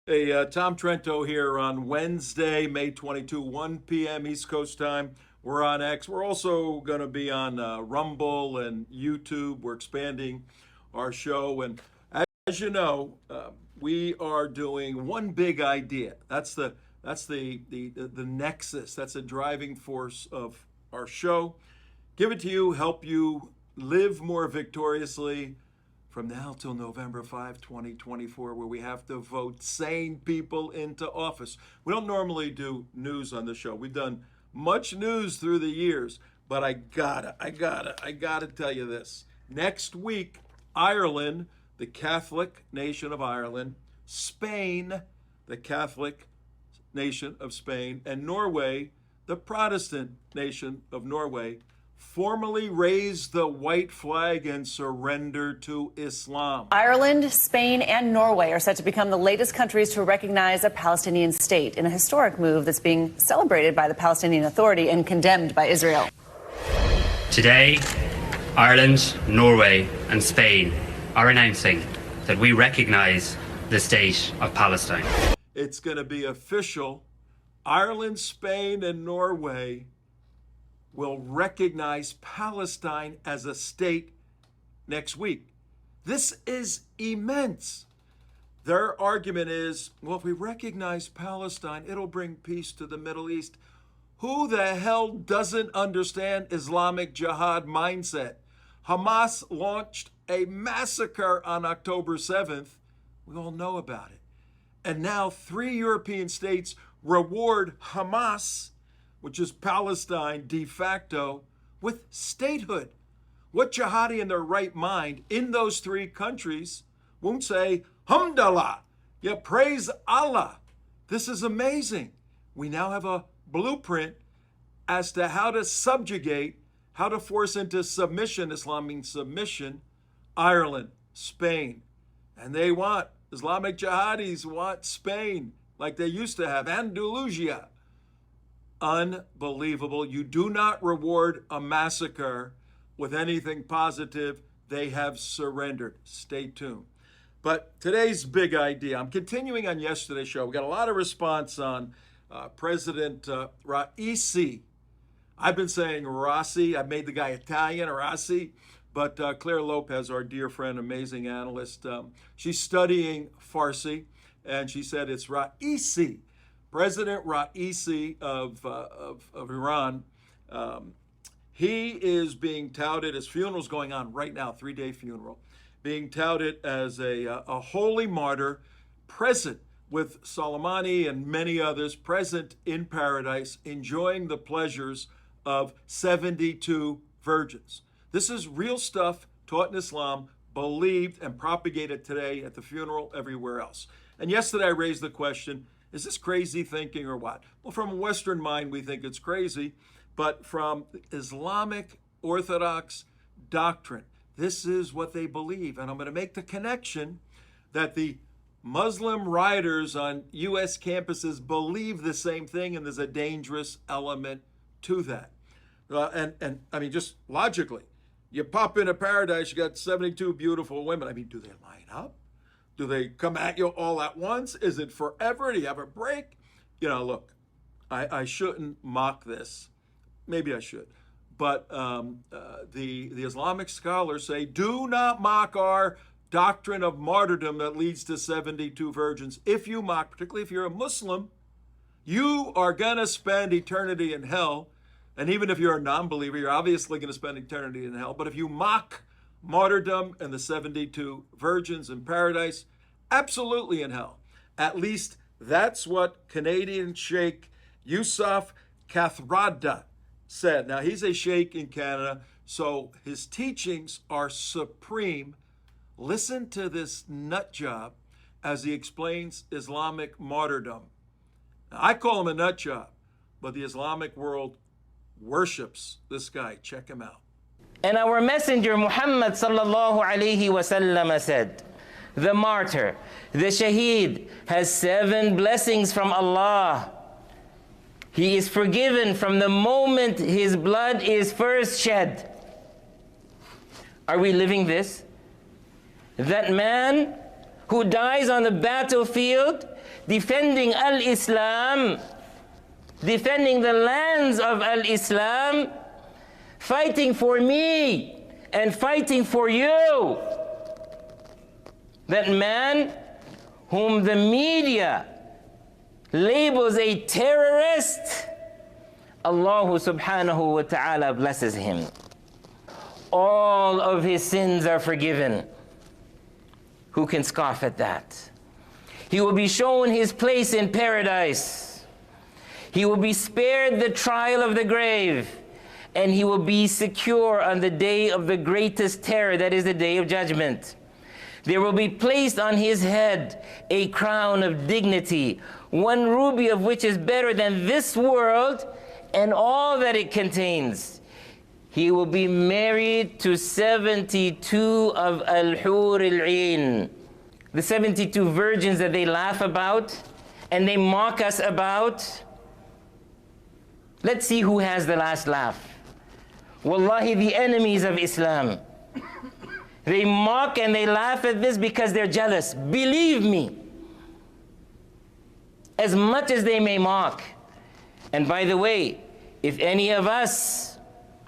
Hey, Tom Trento here on Wednesday, May 22, 1 p.m. East Coast time. We're on X. We're also going to be on Rumble and YouTube. We're expanding our show. And as you know, we are doing one big idea. That's the nexus. That's the driving force of our show. Give it to you, help you live more victoriously from now till November 5, 2024, where we have to vote sane people into office. We don't normally do news on the show. We've done much news through the years, but I gotta tell you this. Next week, Ireland, the Catholic nation of Ireland, Spain, the Catholic nation of Spain, and Norway, the Protestant nation of Norway, formally raise the white flag and surrender to Islam. Ireland, Spain, and Norway are set to become the latest countries to recognize a Palestinian state in a historic move that's being celebrated by the Palestinian Authority and condemned by Israel. Today, Ireland, Norway, and Spain are announcing that we recognize the state of Palestine. It's going to be official. Ireland, Spain, and Norway will recognize Palestine as a state next week. This is immense. Their argument is, well, if we recognize Palestine, it'll bring peace to the Middle East. Who the hell doesn't understand Islamic jihad mindset? Hamas launched a massacre on October 7th. We all know about it. And now 3 European states reward Hamas, which is Palestine de facto, with statehood. What jihadi in their right mind in those 3 countries won't say, Hamdallah, yeah, praise Allah. This is amazing. We now have a blueprint as to how to subjugate, how to force into submission, Islam means submission, Ireland, Spain. And they want, Islamic jihadis want Spain like they used to have, Andalusia. Unbelievable. You do not reward a massacre with anything positive. They have surrendered. Stay tuned. But today's big idea, I'm continuing on yesterday's show. We got a lot of response on President Raisi. I've been saying Raisi. I've made the guy Italian, Raisi. But Claire Lopez, our dear friend, amazing analyst, she's studying Farsi, and she said it's Raisi. President Raisi of Iran, he is being touted, his funeral's going on right now, 3-day funeral, being touted as a holy martyr, present with Soleimani and many others, present in paradise, enjoying the pleasures of 72 virgins. This is real stuff taught in Islam, believed and propagated today at the funeral, everywhere else. And yesterday I raised the question, is this crazy thinking or what? Well, from a Western mind, we think it's crazy, but from Islamic Orthodox doctrine, this is what they believe. And I'm going to make the connection that the Muslim rioters on U.S. campuses believe the same thing, and there's a dangerous element to that. And I mean, just logically, you pop into paradise, you got 72 beautiful women. I mean, do they line up? Do they come at you all at once? Is it forever? Do you have a break? You know, look, I shouldn't mock this. Maybe I should. But the Islamic scholars say, do not mock our doctrine of martyrdom that leads to 72 virgins. If you mock, particularly if you're a Muslim, you are going to spend eternity in hell. And even if you're a non-believer, you're obviously going to spend eternity in hell. But if you mock martyrdom and the 72 virgins in paradise, absolutely in hell. At least that's what Canadian Sheikh Yusuf Kathrada said. Now, he's a sheikh in Canada, so his teachings are supreme. Listen to this nut job as he explains Islamic martyrdom. Now, I call him a nut job, but the Islamic world worships this guy. Check him out. And our messenger Muhammad sallallahu alayhi wasallam said, the martyr, the shaheed, has 7 blessings from Allah. He is forgiven from the moment his blood is first shed. Are we living this? That man who dies on the battlefield defending al-Islam, defending the lands of al-Islam, fighting for me and fighting for you. That man whom the media labels a terrorist, Allah subhanahu wa ta'ala blesses him. All of his sins are forgiven. Who can scoff at that? He will be shown his place in paradise. He will be spared the trial of the grave, and he will be secure on the day of the greatest terror, that is the day of judgment. There will be placed on his head a crown of dignity, one ruby of which is better than this world and all that it contains. He will be married to 72 of al-hur al-ain, the 72 virgins that they laugh about and they mock us about. Let's see who has the last laugh. Wallahi, the enemies of Islam. They mock and they laugh at this because they're jealous. Believe me, as much as they may mock. And by the way, if any of us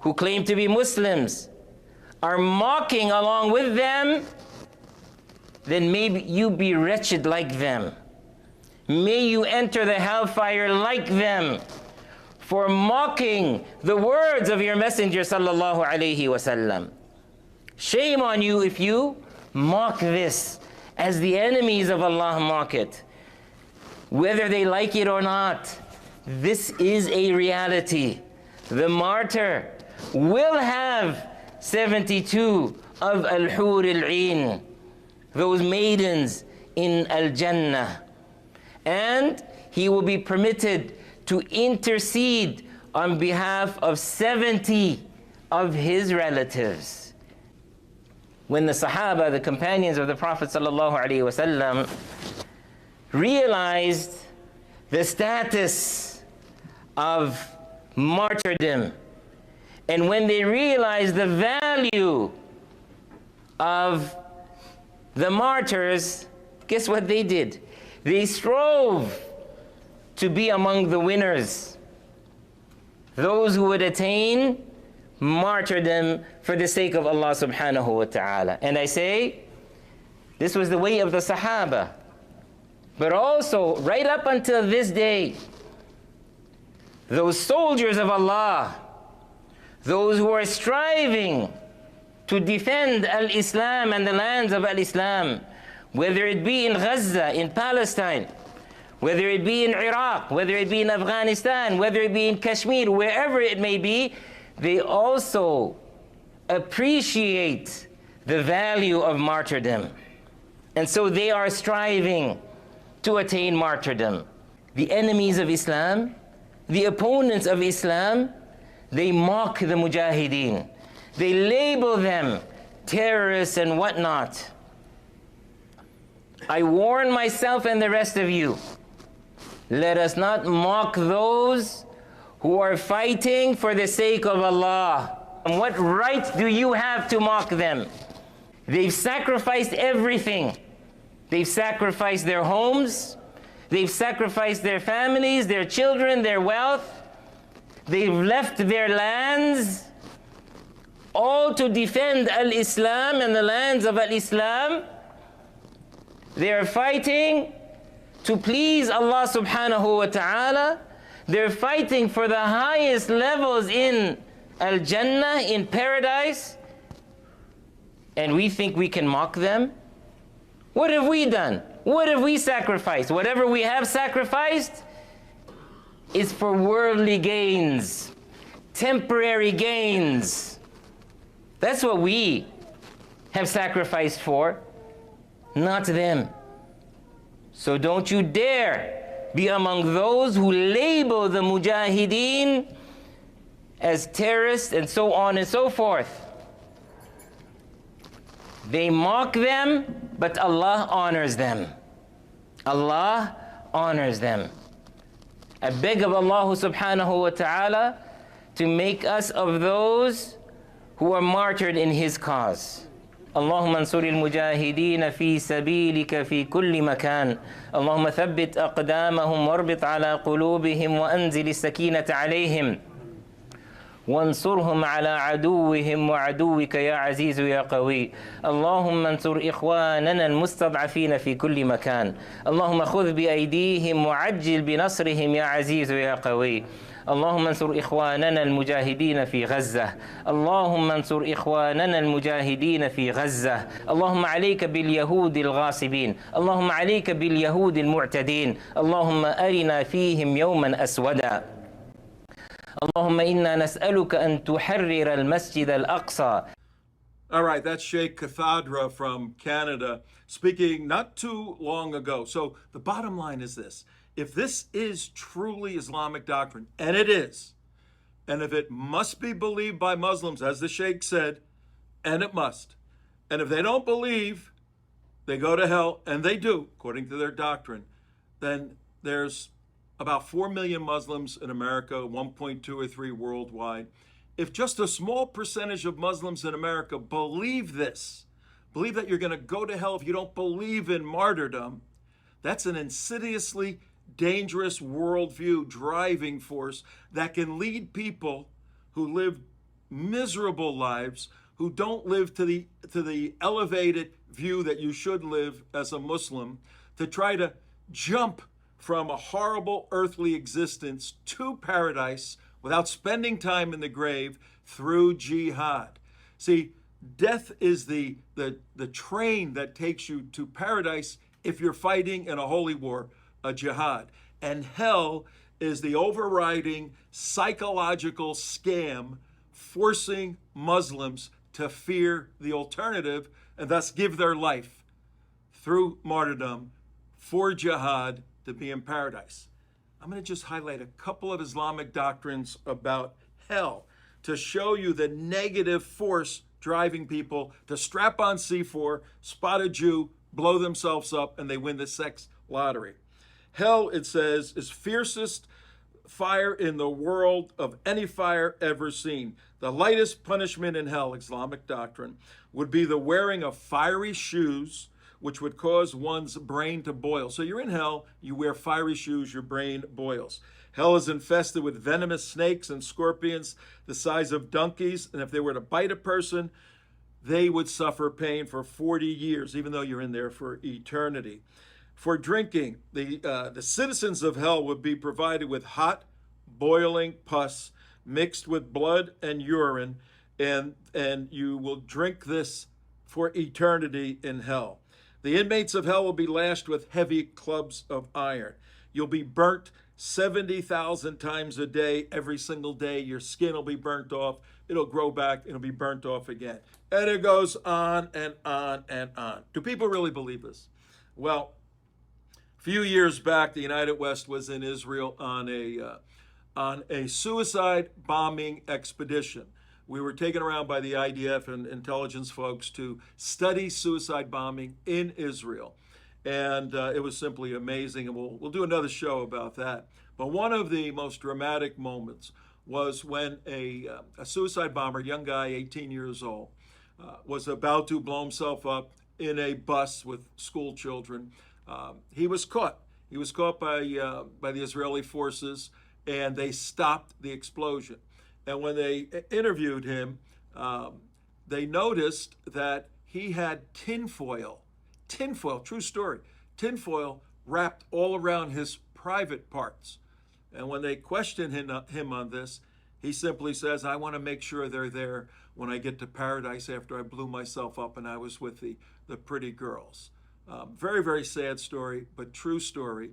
who claim to be Muslims are mocking along with them, then maybe you be wretched like them. May you enter the hellfire like them for mocking the words of your Messenger sallallahu alaihi wasallam. Shame on you if you mock this as the enemies of Allah mock it. Whether they like it or not, this is a reality. The martyr will have 72 of al-hur al-ain, those maidens in al-Jannah. And he will be permitted to intercede on behalf of 70 of his relatives. When the Sahaba, the companions of the Prophet ﷺ, realized the status of martyrdom, and when they realized the value of the martyrs, guess what they did? They strove to be among the winners, those who would attain martyrdom for the sake of Allah subhanahu wa ta'ala. And I say, this was the way of the Sahaba. But also, right up until this day, those soldiers of Allah, those who are striving to defend al-Islam and the lands of al-Islam, whether it be in Gaza, in Palestine, whether it be in Iraq, whether it be in Afghanistan, whether it be in Kashmir, wherever it may be, they also appreciate the value of martyrdom. And so they are striving to attain martyrdom. The enemies of Islam, the opponents of Islam, they mock the mujahideen. They label them terrorists and whatnot. I warn myself and the rest of you, let us not mock those who are fighting for the sake of Allah. And what right do you have to mock them? They've sacrificed everything. They've sacrificed their homes. They've sacrificed their families, their children, their wealth. They've left their lands, all to defend al-Islam and the lands of al-Islam. They are fighting to please Allah subhanahu wa ta'ala. They're fighting for the highest levels in al-Jannah, in paradise. And we think we can mock them? What have we done? What have we sacrificed? Whatever we have sacrificed is for worldly gains, temporary gains. That's what we have sacrificed for, not them. So don't you dare be among those who label the mujahideen as terrorists and so on and so forth. They mock them, but Allah honors them. Allah honors them. I beg of Allah subhanahu wa ta'ala to make us of those who are martyred in His cause. اللهم انصر المجاهدين في سبيلك في كل مكان. اللهم ثبت أقدامهم واربط على قلوبهم وأنزل السكينة عليهم وانصرهم على عدوهم وعدوك يا عزيز يا قوي. اللهم انصر إخواننا المستضعفين في كل مكان. اللهم خذ بأيديهم وعجل بنصرهم يا عزيز يا قوي. اللهم انصر إخواننا المجاهدين في غزة. اللهم انصر إخواننا المجاهدين في غزة. اللهم عليك باليهود الغاصبين. اللهم عليك باليهود المعتدين. اللهم أرنا فيهم يوما أسودا. اللهم إنا نسألك أن تحرر المسجد الأقصى. All right, that's Sheikh Cathadra from Canada speaking not too long ago. So the bottom line is this. If this is truly Islamic doctrine, and it is, and if it must be believed by Muslims, as the Sheikh said, and it must, and if they don't believe, they go to hell, and they do, according to their doctrine, then there's about 4 million Muslims in America, 1.2 or 3 worldwide. If just a small percentage of Muslims in America believe this, believe that you're going to go to hell if you don't believe in martyrdom, that's an insidiously dangerous worldview driving force that can lead people who live miserable lives, who don't live to the elevated view that you should live as a Muslim, to try to jump from a horrible earthly existence to paradise without spending time in the grave through jihad. See, death is the train that takes you to paradise if you're fighting in a holy war, a jihad. And hell is the overriding psychological scam forcing Muslims to fear the alternative and thus give their life through martyrdom for jihad to be in paradise. I'm going to just highlight a couple of Islamic doctrines about hell to show you the negative force driving people to strap on C4, spot a Jew, blow themselves up, and they win the sex lottery. Hell, it says, is fiercest fire in the world of any fire ever seen. The lightest punishment in hell, Islamic doctrine, would be the wearing of fiery shoes, which would cause one's brain to boil. So you're in hell, you wear fiery shoes, your brain boils. Hell is infested with venomous snakes and scorpions the size of donkeys, and if they were to bite a person, they would suffer pain for 40 years, even though you're in there for eternity. For drinking, the citizens of hell would be provided with hot, boiling pus mixed with blood and urine, and you will drink this for eternity in hell. The inmates of hell will be lashed with heavy clubs of iron. You'll be burnt 70,000 times a day, every single day. Your skin will be burnt off. It'll grow back. It'll be burnt off again. And it goes on and on and on. Do people really believe this? Well, a few years back, the United West was in Israel on a suicide bombing expedition. We were taken around by the IDF and intelligence folks to study suicide bombing in Israel. And it was simply amazing. And we'll do another show about that. But one of the most dramatic moments was when a suicide bomber, young guy, 18 years old, was about to blow himself up in a bus with school children. He was caught. He was caught by the Israeli forces, and they stopped the explosion. And when they interviewed him, they noticed that he had tinfoil, true story, tinfoil wrapped all around his private parts. And when they questioned him on this, he simply says, I want to make sure they're there when I get to paradise after I blew myself up and I was with the pretty girls. Very, very sad story, but true story.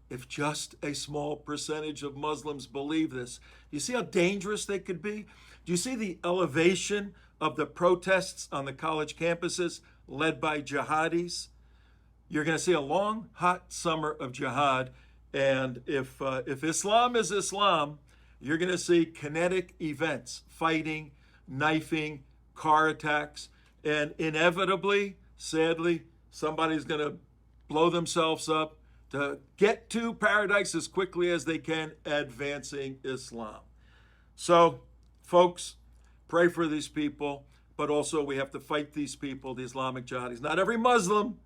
If just a small percentage of Muslims believe this, do you see how dangerous they could be? Do you see the elevation of the protests on the college campuses led by jihadis? You're going to see a long, hot summer of jihad. And if Islam is Islam, you're going to see kinetic events, fighting, knifing, car attacks, and inevitably, sadly, somebody's going to blow themselves up to get to paradise as quickly as they can, advancing Islam. So, folks, pray for these people. but also we have to fight these people, the Islamic jihadis. Not every Muslim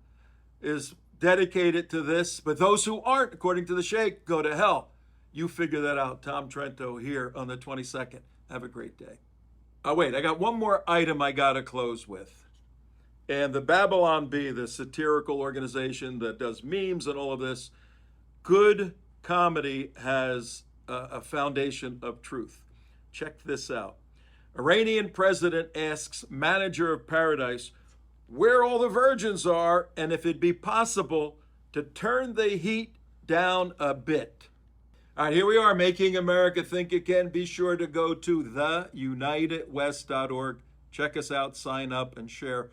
is dedicated to this, but those who aren't, according to the Sheikh, go to hell. You figure that out. Tom Trento here on the 22nd. Have a great day. Oh, wait, I got one more item I got to close with. And the Babylon Bee, the satirical organization that does memes and all of this, good comedy has a foundation of truth. Check this out. Iranian president asks manager of paradise where all the virgins are and if it'd be possible to turn the heat down a bit. All right, here we are, Making America Think Again. Be sure to go to theunitedwest.org. Check us out, sign up, and share